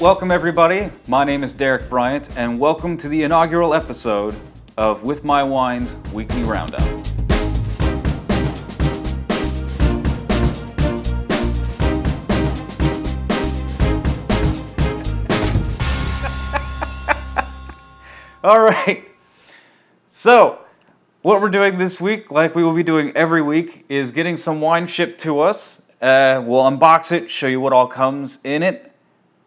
welcome everybody. My name is Derek Bryant, and welcome to the inaugural episode of With My Wine's Weekly Roundup. All right, so what we're doing this week, like we will be doing every week, is getting some wine shipped to us. We'll unbox it, show you what all comes in it,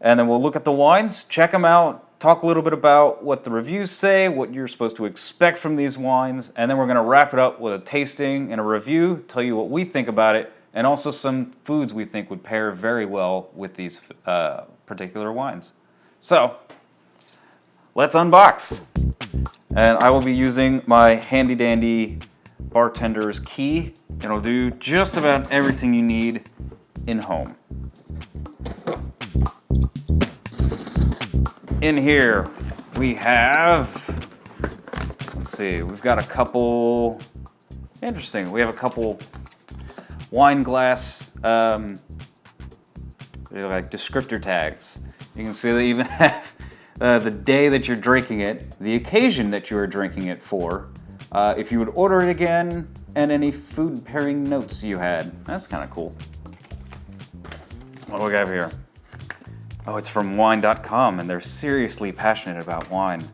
and then we'll look at the wines, check them out, talk a little bit about what the reviews say, what you're supposed to expect from these wines, and then we're going to wrap it up with a tasting and a review, tell you what we think about it, and also some foods we think would pair very well with these particular wines. So, let's unbox. And I will be using my handy dandy bartender's key. It'll do just about everything you need in home. In here we have, let's see, we've got a couple, interesting, we have a couple wine glass, like descriptor tags. You can see they even have the day that you're drinking it, the occasion that you are drinking it for, if you would order it again, and any food pairing notes you had. That's kind of cool. What do we got here? Oh, it's from WithMyWine.com, and they're seriously passionate about wine.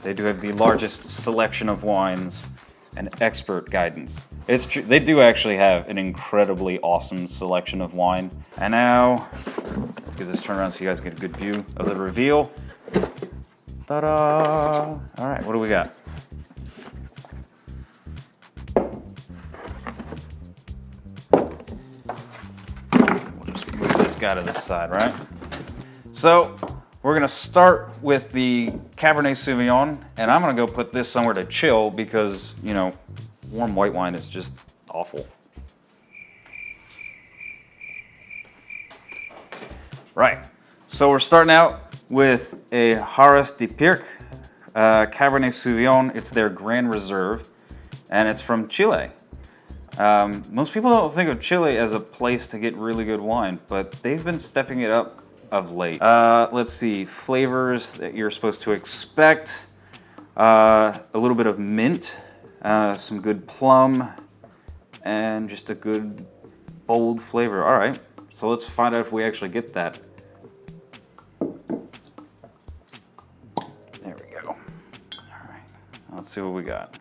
They do have the largest selection of wines and expert guidance. It's true, they do actually have an incredibly awesome selection of wine. And now, let's get this turned around so you guys get a good view of the reveal. Ta-da! All right, what do we got? We'll just move this guy to this side, right? So, we're gonna start with the Cabernet Sauvignon, and I'm gonna go put this somewhere to chill because, you know, warm white wine is just awful. Right, so we're starting out with a Haras de Pirque Cabernet Sauvignon. It's their Gran Reserve, and it's from Chile. Most people don't think of Chile as a place to get really good wine, but they've been stepping it up of late. Let's see, flavors that you're supposed to expect. A little bit of mint, some good plum, and just a good bold flavor. All right, so let's find out if we actually get that. There we go. All right, let's see what we got.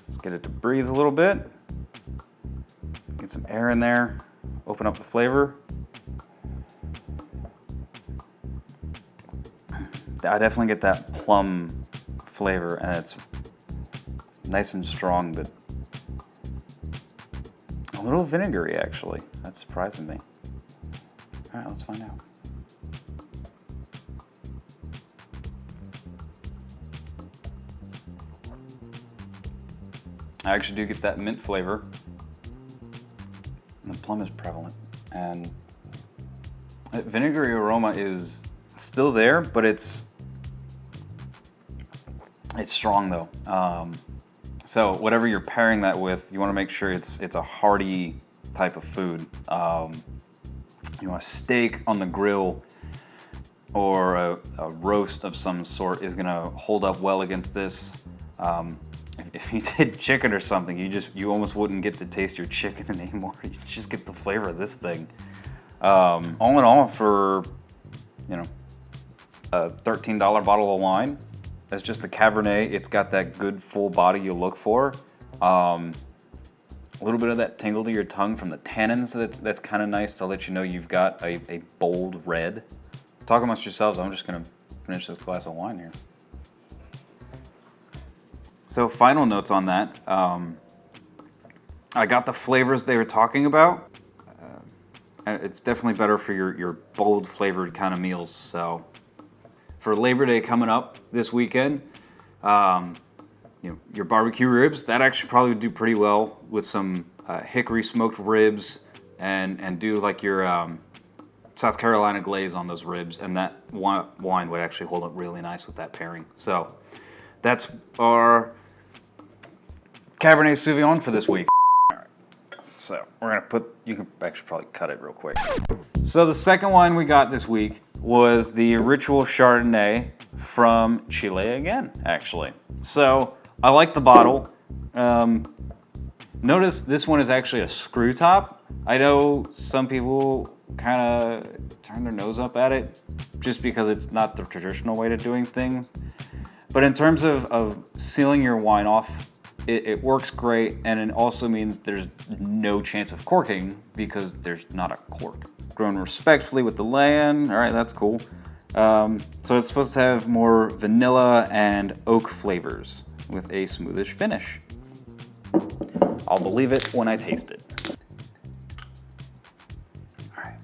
Let's get it to breathe a little bit. Get some air in there. Open up the flavor. I definitely get that plum flavor, and it's nice and strong, but a little vinegary actually. That's surprising me. All right, let's find out. I actually do get that mint flavor. And the plum is prevalent, and that vinegary aroma is still there, but it's strong though. So whatever you're pairing that with, you want to make sure it's a hearty type of food. You want a steak on the grill or a roast of some sort is gonna hold up well against this. If you did chicken or something, you almost wouldn't get to taste your chicken anymore. You just get the flavor of this thing. All in all, for a $13 bottle of wine, that's just a Cabernet. It's got that good full body you look for. A little bit of that tingle to your tongue from the tannins. That's kind of nice to let you know you've got a bold red. Talk amongst yourselves. I'm just gonna finish this glass of wine here. So final notes on that. I got the flavors they were talking about. It's definitely better for your bold flavored kind of meals. So for Labor Day coming up this weekend, your barbecue ribs, that actually probably would do pretty well with some hickory smoked ribs, and do like your South Carolina glaze on those ribs, and that wine would actually hold up really nice with that pairing. So that's our Cabernet Sauvignon for this week. All right. So we're gonna put, you can actually probably cut it real quick. So the second wine we got this week was the Ritual Chardonnay from Chile again, actually. So I like the bottle. Notice this one is actually a screw top. I know some people kind of turn their nose up at it just because it's not the traditional way to doing things. But in terms of sealing your wine off, it works great, and it also means there's no chance of corking because there's not a cork. Grown respectfully with the land, all right, that's cool. So it's supposed to have more vanilla and oak flavors with a smoothish finish. I'll believe it when I taste it. All right.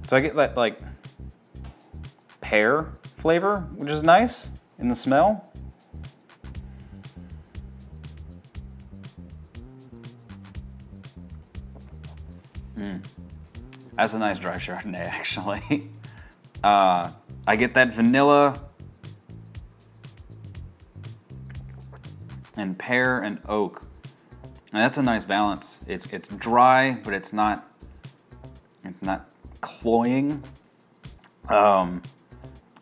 So I get that like pear flavor, which is nice in the smell. That's a nice dry Chardonnay, actually. I get that vanilla and pear and oak. And that's a nice balance. It's dry, but it's not cloying.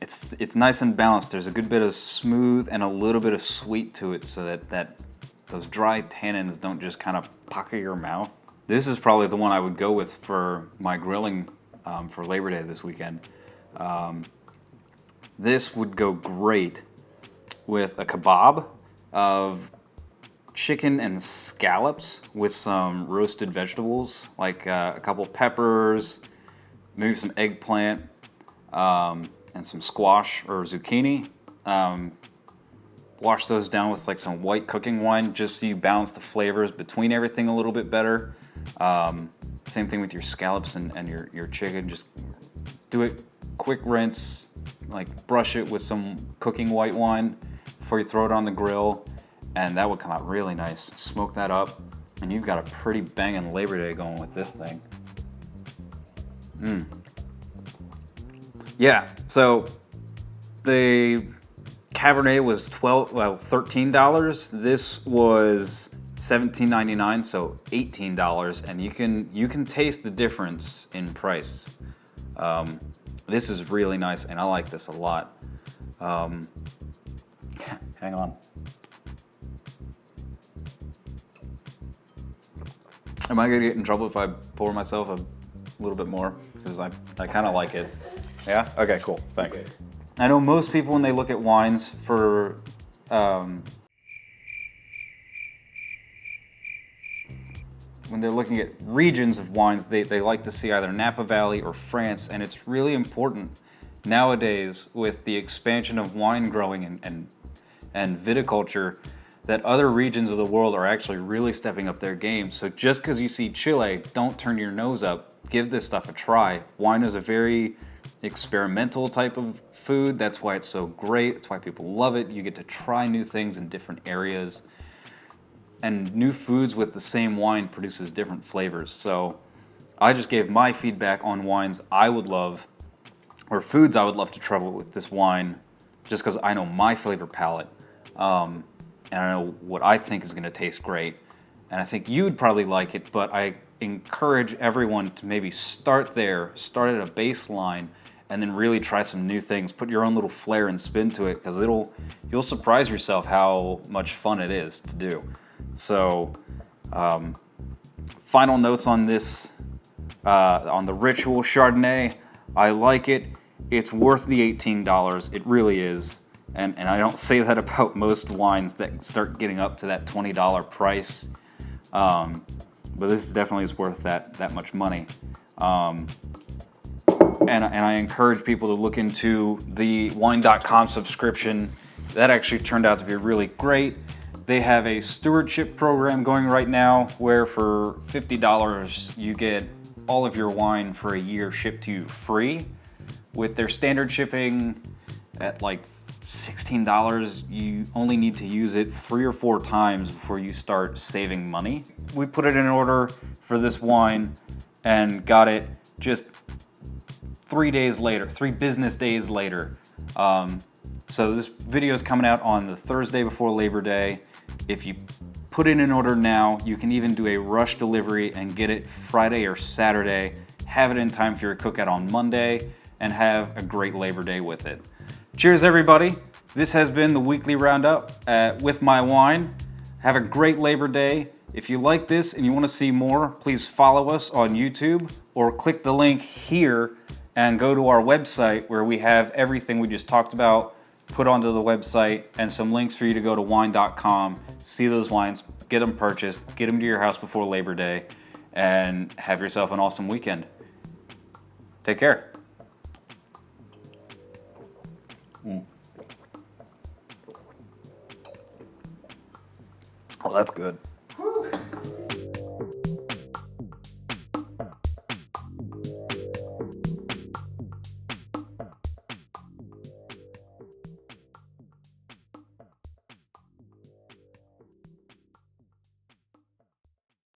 It's nice and balanced. There's a good bit of smooth and a little bit of sweet to it, so that those dry tannins don't just kind of pucker your mouth. This is probably the one I would go with for my grilling for Labor Day this weekend. This would go great with a kebab of chicken and scallops with some roasted vegetables, like a couple peppers, maybe some eggplant, and some squash or zucchini. Wash those down with like some white cooking wine just so you balance the flavors between everything a little bit better. Same thing with your scallops and your chicken. Just do it quick rinse, like brush it with some cooking white wine before you throw it on the grill, and that would come out really nice. Smoke that up, and you've got a pretty banging Labor Day going with this thing. Yeah, so the Cabernet was $13. This was $17.99, so $18, and you can taste the difference in price. This is really nice, and I like this a lot. Hang on. Am I gonna get in trouble if I pour myself a little bit more? Because I kind of like it. Yeah? Okay, cool. Thanks. Okay. I know most people, when they look at wines for when they're looking at regions of wines, they like to see either Napa Valley or France, and it's really important nowadays with the expansion of wine growing and viticulture that other regions of the world are actually really stepping up their game. So just because you see Chile, don't turn your nose up. Give this stuff a try. Wine is a very experimental type of food. That's why it's so great. That's why people love it. You get to try new things in different areas. And new foods with the same wine produces different flavors. So I just gave my feedback on wines I would love, or foods I would love to try with this wine, just because I know my flavor palette. And I know what I think is going to taste great. And I think you'd probably like it, but I encourage everyone to maybe start there, start at a baseline, and then really try some new things. Put your own little flair and spin to it, because you'll surprise yourself how much fun it is to do. So, final notes on this, on the Ritual Chardonnay. I like it. It's worth the $18. It really is. And I don't say that about most wines that start getting up to that $20 price. But this definitely is worth that much money. And I encourage people to look into the WithMyWine.com subscription. That actually turned out to be really great. They have a stewardship program going right now where for $50 you get all of your wine for a year shipped to you free, with their standard shipping at like $16. You only need to use it 3 or 4 times before you start saving money. We put it in order for this wine and got it just 3 days later, 3 business days later. So this video is coming out on the Thursday before Labor Day. If you put it in order now, you can even do a rush delivery and get it Friday or Saturday. Have it in time for your cookout on Monday and have a great Labor Day with it. Cheers, everybody. This has been the weekly roundup with my wine. Have a great Labor Day. If you like this and you want to see more, please follow us on YouTube or click the link here and go to our website where we have everything we just talked about put onto the website and some links for you to go to WithMyWine.com, see those wines, get them purchased, get them to your house before Labor Day, and have yourself an awesome weekend. Take care. Oh, that's good.